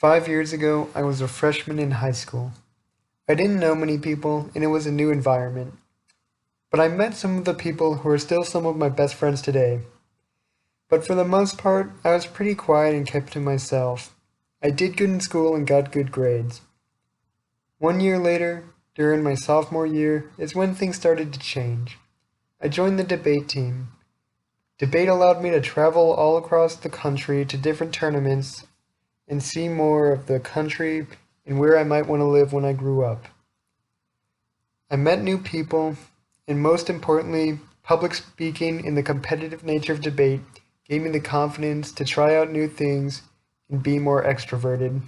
5 years ago, I was a freshman in high school. I didn't know many people, and it was a new environment. But I met some of the people who are still some of my best friends today. But for the most part, I was pretty quiet and kept to myself. I did good in school and got good grades. 1 year later, during my sophomore year, is when things started to change. I joined the debate team. Debate allowed me to travel all across the country to different tournaments and see more of the country and where I might want to live when I grew up. I met new people, and most importantly, public speaking and the competitive nature of debate gave me the confidence to try out new things and be more extroverted.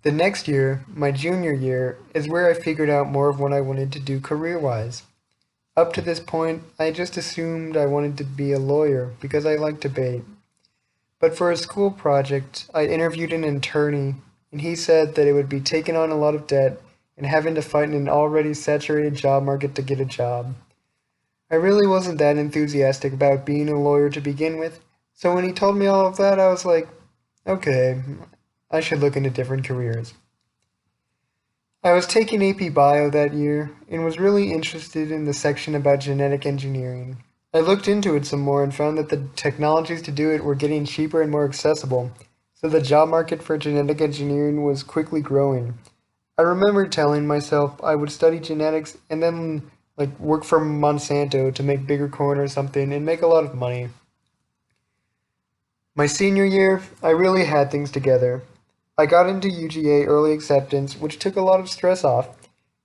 The next year, my junior year, is where I figured out more of what I wanted to do career-wise. Up to this point, I just assumed I wanted to be a lawyer because I like debate. But for a school project, I interviewed an attorney, and he said that it would be taking on a lot of debt and having to fight in an already saturated job market to get a job. I really wasn't that enthusiastic about being a lawyer to begin with, so when he told me all of that, I was like, okay, I should look into different careers. I was taking AP Bio that year and was really interested in the section about genetic engineering. I looked into it some more and found that the technologies to do it were getting cheaper and more accessible, so the job market for genetic engineering was quickly growing. I remember telling myself I would study genetics and then work for Monsanto to make bigger corn or something and make a lot of money. My senior year, I really had things together. I got into UGA early acceptance, which took a lot of stress off,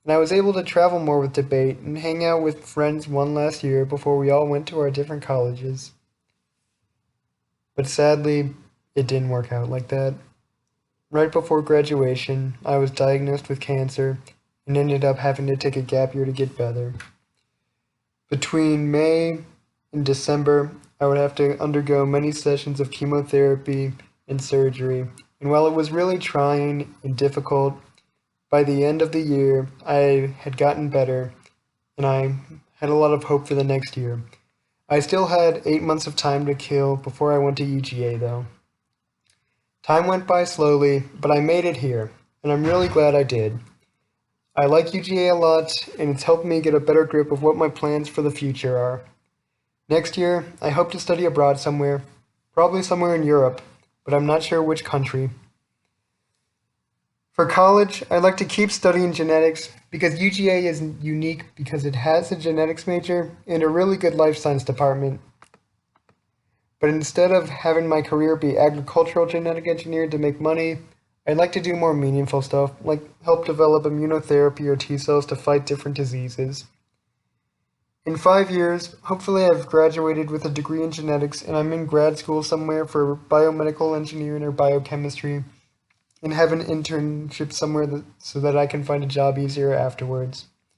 and I was able to travel more with debate and hang out with friends one last year before we all went to our different colleges. But sadly, it didn't work out like that. Right before graduation, I was diagnosed with cancer and ended up having to take a gap year to get better. Between May and December, I would have to undergo many sessions of chemotherapy and surgery, and while it was really trying and difficult, by the end of the year, I had gotten better, and I had a lot of hope for the next year. I still had 8 months of time to kill before I went to UGA, though. Time went by slowly, but I made it here, and I'm really glad I did. I like UGA a lot, and it's helped me get a better grip of what my plans for the future are. Next year, I hope to study abroad somewhere, probably somewhere in Europe, but I'm not sure which country. For college, I'd like to keep studying genetics because UGA is unique because it has a genetics major and a really good life science department. But instead of having my career be agricultural genetic engineer to make money, I'd like to do more meaningful stuff, like help develop immunotherapy or T cells to fight different diseases. In 5 years, hopefully I've graduated with a degree in genetics and I'm in grad school somewhere for biomedical engineering or biochemistry and have an internship somewhere so that I can find a job easier afterwards.